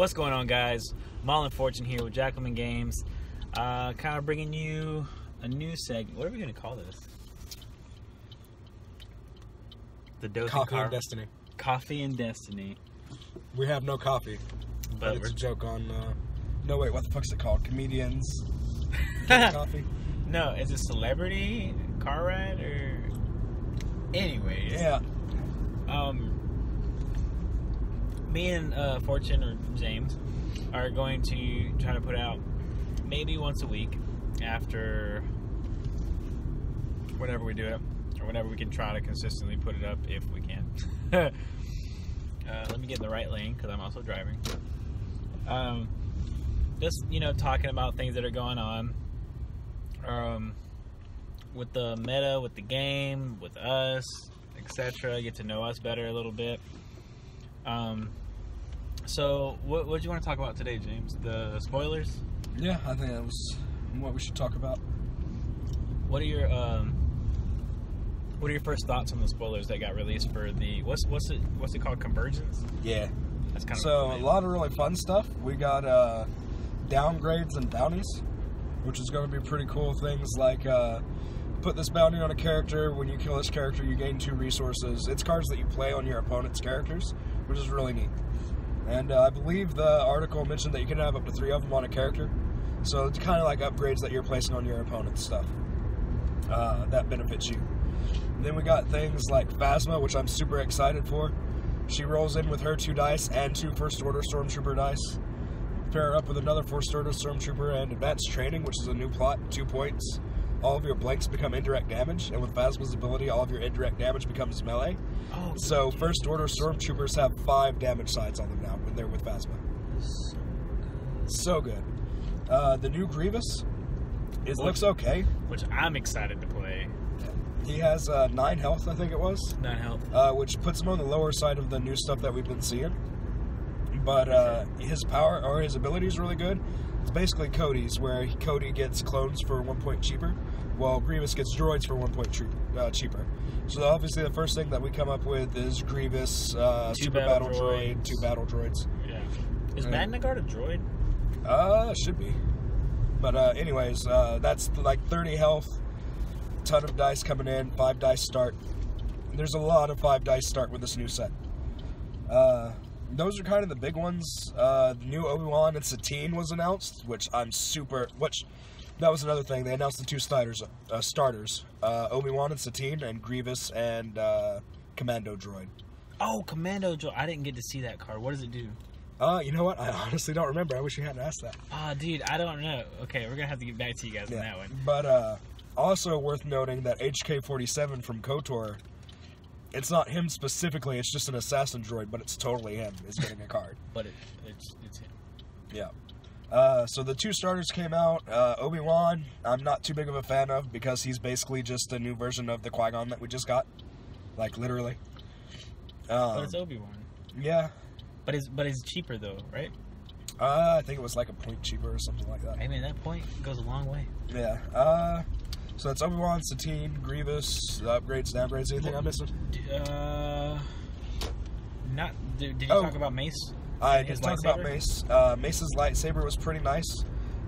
What's going on, guys? Marlon Fortune here with Jackalmen Games. Kind of bringing you a new segment. What are we going to call this? The Coffee and Destiny. Coffee and Destiny. We have no coffee. But it's a joke on... no, wait, what the fuck's it called? Comedians get coffee? No, is it celebrity car ride or... Anyways. Yeah. Me and Fortune, or James, are going to try to put out maybe once a week after whenever we do it, or whenever we can try to consistently put it up if we can. Let me get in the right lane because I'm also driving. Just, talking about things that are going on with the meta, with the game, with us, etc. Get to know us better a little bit. So, what do you want to talk about today, James? The spoilers? Yeah, I think that was what we should talk about. What are your first thoughts on the spoilers that got released for the what's it called? Convergence? Yeah. That's kind of so a lot of really fun stuff. We got downgrades and bounties, which is going to be pretty cool. Things like put this bounty on a character. When you kill this character, you gain 2 resources. It's cards that you play on your opponent's characters, which is really neat. And I believe the article mentioned that you can have up to 3 of them on a character. So it's kind of like upgrades that you're placing on your opponent's stuff. That benefits you. And then we got things like Phasma, which I'm super excited for. She rolls in with her 2 dice and 2 First Order Stormtrooper dice. Pair her up with another First Order Stormtrooper and Advanced Training, which is a new plot, 2 points. All of your blanks become indirect damage, and with Phasma's ability, all of your indirect damage becomes melee. Oh, so First Order Stormtroopers have 5 damage sides on them now when they're with Phasma. So good. The new Grievous looks okay. Which I'm excited to play. He has 9 health, I think it was. 9 health. Which puts him on the lower side of the new stuff that we've been seeing. But his power, or his ability is really good. It's basically Cody's, where Cody gets clones for 1 point cheaper, while Grievous gets droids for 1 point cheaper. So obviously the first thing that we come up with is Grievous, Super Battle Droid, 2 battle droids. Yeah. Is Magna Guard a droid? Should be. But anyways, that's like 30 health, ton of dice coming in, 5 dice start. There's a lot of 5 dice start with this new set. Those are kind of the big ones. The new Obi-Wan and Satine was announced, which I'm super... that was another thing. They announced the 2 starters. Obi-Wan and Satine, and Grievous and Commando Droid. Oh, Commando Droid. I didn't get to see that card. What does it do? You know what? I honestly don't remember. I wish you hadn't asked that. Dude, I don't know. Okay, we're going to have to get back to you guys on that one. But also worth noting that HK-47 from KOTOR... It's not him specifically, it's just an assassin droid, but it's totally him is getting a card. But it's him. Yeah. So the 2 starters came out. Obi-Wan, I'm not too big of a fan of because he's basically just a new version of the Qui-Gon that we just got. Like, literally. But it's Obi-Wan. Yeah. But it's cheaper, though, right? I think it was like a point cheaper or something like that. I mean, that point goes a long way. Yeah. So that's Obi-Wan, Satine, Grievous, upgrades, downgrades. Anything I'm missing? Did you talk about Mace? I did talk about Mace. Mace's lightsaber was pretty nice.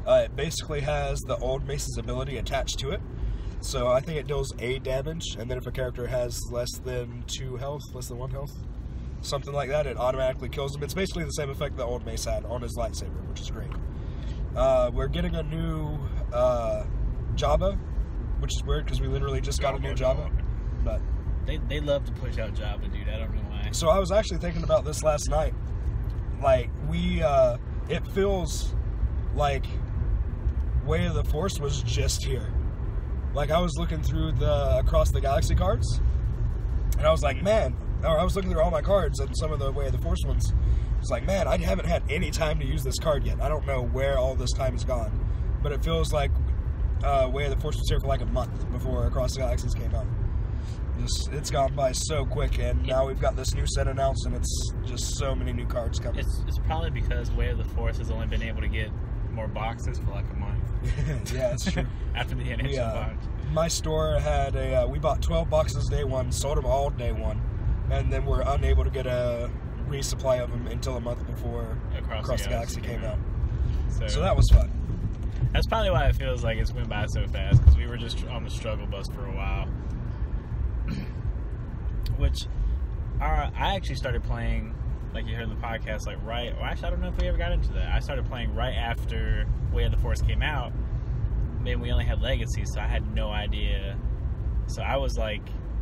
It basically has the old Mace's ability attached to it. So I think it deals 8 damage, and then if a character has less than 2 health, less than 1 health, something like that, it automatically kills them. It's basically the same effect the old Mace had on his lightsaber, which is great. We're getting a new Jabba, which is weird because we literally just got a new Jabba. But they love to push out Jabba, dude. I don't know why. So I was actually thinking about this last night. Like, it feels like Way of the Force was just here. Like, I was looking through the Across the Galaxy cards, and I was like, man, or I was looking through all my cards and some of the Way of the Force ones. I was like, man, I haven't had any time to use this card yet. I don't know where all this time has gone. But it feels like Way of the Force was here for like a month before Across the Galaxies came out. It's gone by so quick, and now we've got this new set announced, and it's just so many new cards coming. It's probably because Way of the Force has only been able to get more boxes for like a month. Yeah, that's true. After the initial launch. My store had we bought 12 boxes day 1, sold them all day 1, and then we're unable to get resupply of them until a month before Across the Galaxy came out. So that was fun. That's probably why it feels like it's went by so fast, because we were just on the struggle bus for a while. Which, I actually started playing, like you heard in the podcast, like right... Well, actually, I don't know if we ever got into that. I started playing right after Way of the Force came out. Then we only had Legacy, so I had no idea. So I was, like,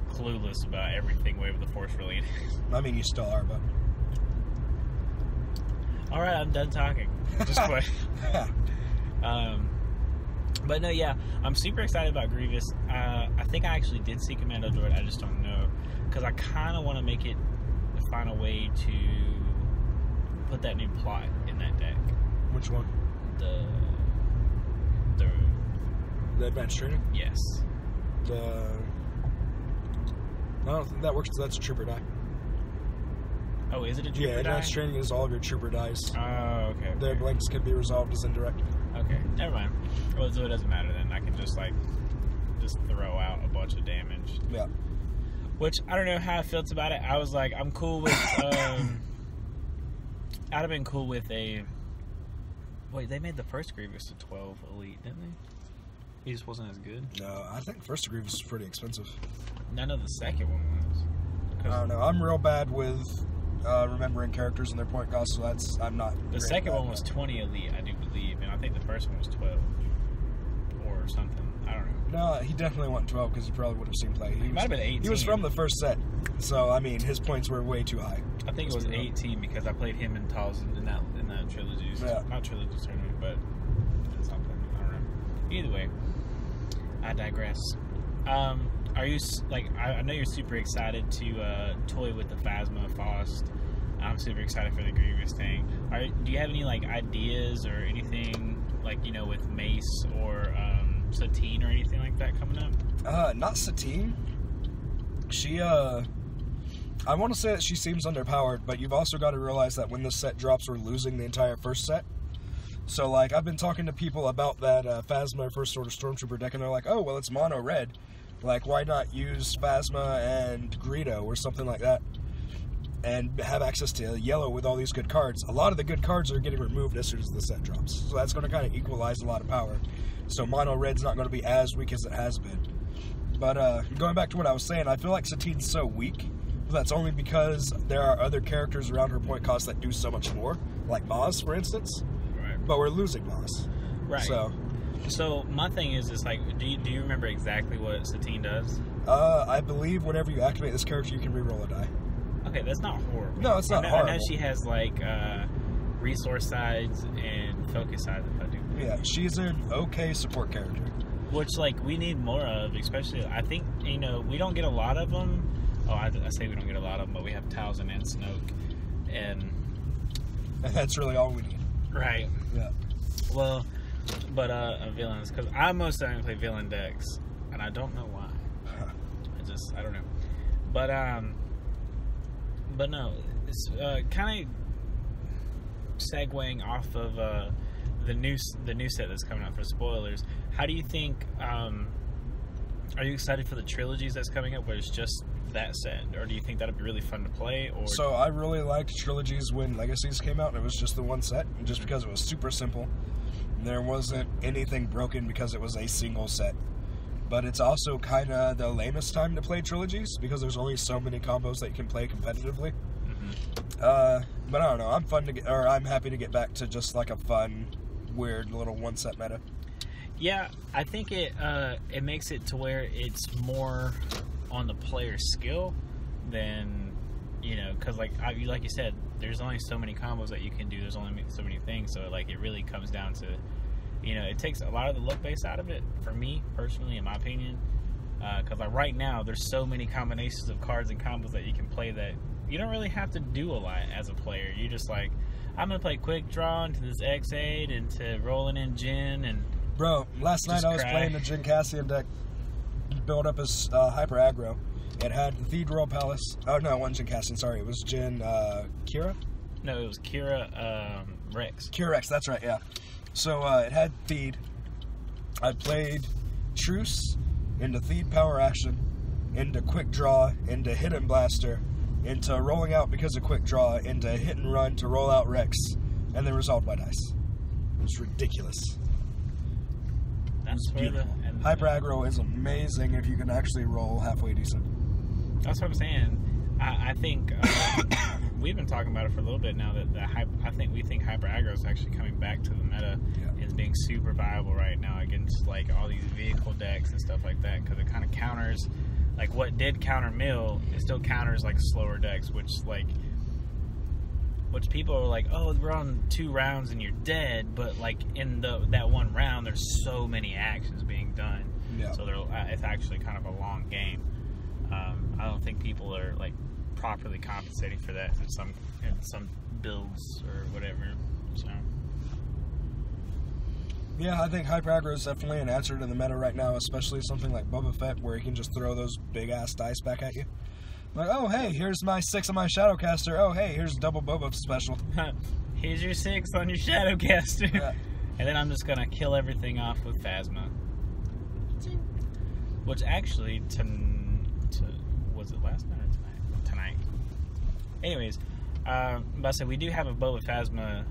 clueless about everything Way of the Force related. I mean, you still are, but... Alright, I'm done talking. Just quit. But no, yeah, I'm super excited about Grievous. I think I actually did see Commando Droid, I just don't know. Because I kind of want to make it find a way to put that new plot in that deck. Which one? The advanced training? Yes. I don't think that works because that's a trooper die. Oh, is it a trooper die? Yeah, advanced training is all of your trooper dice. Oh, okay. Their blanks can be resolved as indirect. Okay, never mind. Well, so it doesn't matter then. I can just throw out a bunch of damage. Yeah. Which, I don't know how I felt about it. I was like, I'm cool with, I'd have been cool with a... Wait, they made the first Grievous to 12 Elite, didn't they? He just wasn't as good? No, I think the first Grievous was pretty expensive. None of the second one was. I don't know. I'm real bad with remembering characters and their point costs, so I'm not... The second one was 20 Elite, I do believe, and I think the first one was 12. Or something. I don't know. No, he definitely went 12 because he probably would have seen play. He might have been 18. He was from the first set, so, I mean, his points were way too high. I think it was 18 because I played him and Talzin in that trilogy. Yeah. Not trilogy tournament, but something. I don't know. Either way, I digress. Are you, like, I know you're super excited to toy with the Phasma Faust. I'm super excited for the Grievous thing. Do you have any, like, ideas or anything, like, you know, with Mace or Satine or anything like that coming up? Not Satine. She, I want to say that she seems underpowered, but you've also got to realize that when this set drops, we're losing the entire first set. So, like, I've been talking to people about that Phasma First Order Stormtrooper deck, and they're like, oh, well, it's mono red. Like, why not use Phasma and Greedo or something like that and have access to yellow with all these good cards? A lot of the good cards are getting removed as soon as the set drops. So that's going to kind of equalize a lot of power. So mono red's not going to be as weak as it has been. But going back to what I was saying, I feel like Satine's so weak. But that's only because there are other characters around her point cost that do so much more. Like Maz, for instance. Right. But we're losing Maz. Right. So my thing is like, do you remember exactly what Satine does? I believe whenever you activate this character, you can reroll a die. Okay, that's not horrible. No, it's not horrible. I know she has like resource sides and focus sides, if I do. Yeah, she's an okay support character. Which, like, we need more of, especially, I think, you know, we don't get a lot of them. Oh, I say we don't get a lot of them, but we have Talzin and Snoke. And that's really all we need. Right. Yeah. Well, but villains, because I most certainly play villain decks, and I don't know why. I don't know. But no, it's kind of segueing off of the new set that's coming out for spoilers. How do you think? Are you excited for the trilogies that's coming up, where it's just that set, or do you think that'd be really fun to play? Or so I really liked trilogies when Legacies came out, and it was just the one set, just because it was super simple. There wasn't anything broken because it was a single set. But it's also kind of the lamest time to play trilogies because there's only so many combos that you can play competitively. Mm-hmm. But I don't know. I'm happy to get back to just like a fun, weird little one set meta. Yeah, I think it makes it to where it's more on the player's skill than, you know, because like you said, there's only so many combos that you can do. There's only so many things, so like it really comes down to, you know, it takes a lot of the luck base out of it for me personally, in my opinion. Because like right now, there's so many combinations of cards and combos that you can play that you don't really have to do a lot as a player. You just like, I'm gonna play quick draw into this X8 into rolling in Jin and. Bro, last night I was playing the Jin Cassian deck, built up as hyper aggro. It had the Cathedral Palace. Oh no, it wasn't Jin Cassian. Sorry, it was Jin Kira. No, it was Kira Rex. Kira Rex. That's right. Yeah. So it had Theed. I played Truce into Theed Power Action, into Quick Draw, into Hidden Blaster, into rolling out because of quick draw, into hit and run to roll out Rex, and then resolved by dice. It's ridiculous. That's beautiful. Hyper aggro is amazing if you can actually roll halfway decent. That's what I'm saying. I think we've been talking about it for a little bit now that we think hyper aggro is actually coming back to the meta. Yeah. Is being super viable right now against like all these vehicle decks and stuff like that, because it kind of counters like what did counter mill. It still counters like slower decks, which people are like, oh, we're on 2 rounds and you're dead, but like in that one round there's so many actions being done. Yeah. So it's actually kind of a long game. I don't think people are like properly compensating for that in some builds or whatever. So yeah, I think hyper aggro is definitely an answer to the meta right now, especially something like Boba Fett, where he can just throw those big ass dice back at you. Like, oh hey, here's my 6 on my Shadowcaster. Oh hey, here's double Boba special. Here's your 6 on your Shadowcaster. Yeah. And then I'm just gonna kill everything off with Phasma. Which actually, was it last night or tonight? Anyways, but I said we do have a Boba Phasma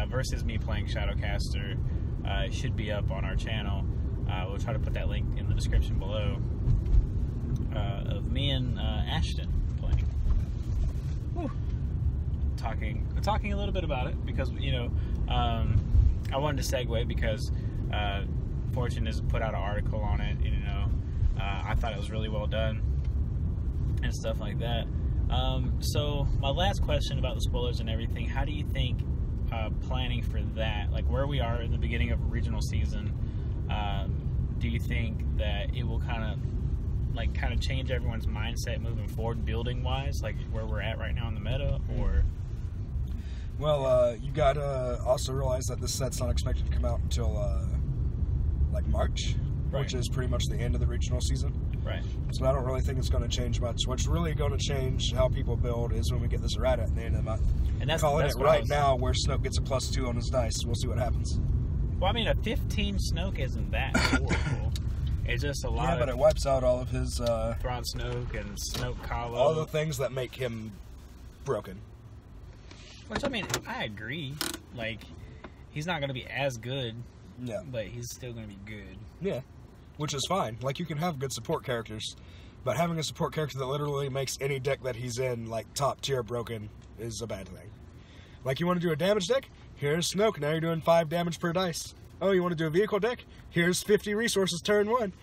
versus me playing Shadowcaster. It should be up on our channel. We'll try to put that link in the description below. Of me and Ashton playing. Whew. Talking a little bit about it because I wanted to segue because Fortune has put out an article on it. I thought it was really well done and stuff like that. So my last question about the spoilers and everything, how do you think planning for that, like where we are in the beginning of a regional season, do you think that it will kind of change everyone's mindset moving forward, building wise, like where we're at right now in the meta, or? Well, you gotta also realize that this set's not expected to come out until like March, right, which is pretty much the end of the regional season. Right. So I don't really think it's going to change much. What's really going to change how people build is when we get this errata at the end of the month. And that's calling it right now, where Snoke gets a +2 on his dice. We'll see what happens. Well, I mean, a 15 Snoke isn't that horrible. It's just a lot. Yeah, but it wipes out all of his Thrawn Snoke and Snoke Kalo. all the things that make him broken. Which, I mean, I agree. Like, he's not going to be as good. Yeah. But he's still going to be good. Yeah. Which is fine. Like, you can have good support characters, but having a support character that literally makes any deck that he's in, like, top tier broken is a bad thing. Like, you want to do a damage deck? Here's Snoke. Now you're doing 5 damage per dice. Oh, you want to do a vehicle deck? Here's 50 resources turn 1.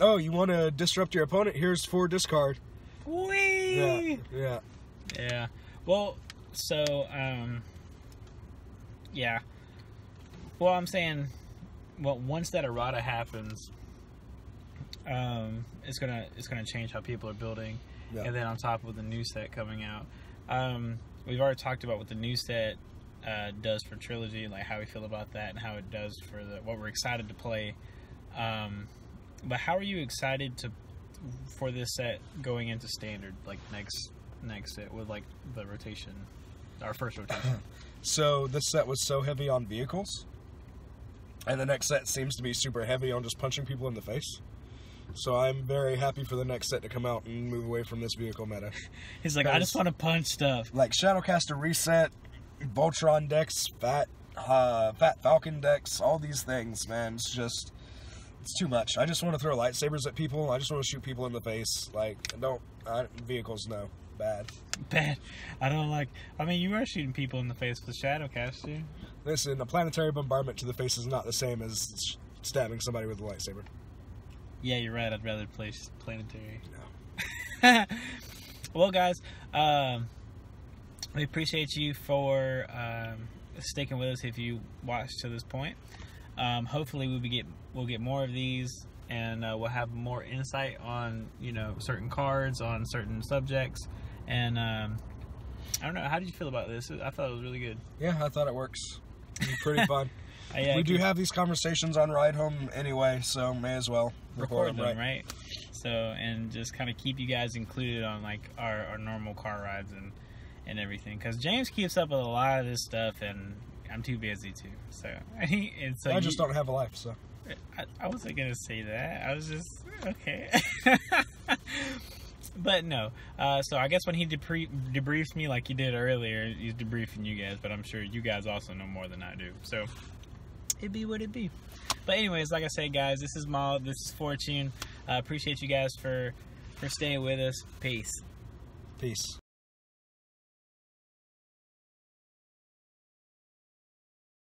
Oh, you want to disrupt your opponent? Here's 4 discard. Whee! Yeah. Yeah. Well, so, yeah. Well, I'm saying, well, once that errata happens, it's gonna change how people are building. Yeah. And then on top of the new set coming out, we've already talked about what the new set does for Trilogy, like how we feel about that and how it does for what we're excited to play. But how are you excited for this set going into Standard, like next set with like the rotation, our first rotation? So this set was so heavy on vehicles, and the next set seems to be super heavy on just punching people in the face. So I'm very happy for the next set to come out and move away from this vehicle meta. He's like, I just want to punch stuff. Like Shadowcaster reset, Voltron decks, Fat Falcon decks, all these things, man. It's too much. I just want to throw lightsabers at people. I just want to shoot people in the face. Like, vehicles, no. Bad. I don't like... I mean, you are shooting people in the face with Shadowcaster. Listen, a planetary bombardment to the face is not the same as stabbing somebody with a lightsaber. Yeah, you're right. I'd rather play planetary. No. Well, guys, we appreciate you for sticking with us if you watched to this point. Hopefully we'll get more of these, and we'll have more insight on certain cards, on certain subjects, and I don't know. How did you feel about this? I thought it was really good. Yeah, I thought it works. It was pretty fun. Yeah, we do have these conversations on ride home anyway, so may as well record them, right? So, and just kind of keep you guys included on like our normal car rides and everything, because James keeps up with a lot of this stuff, and I'm too busy too. So, I just don't have a life, so. I wasn't gonna say that. I was just okay. But But no. So I guess when he debriefs me like he did earlier, he's debriefing you guys. But I'm sure you guys also know more than I do. So it be what it be. But anyways, like I said, guys, this is Maul. This is Fortune. Appreciate you guys for staying with us. Peace. Peace.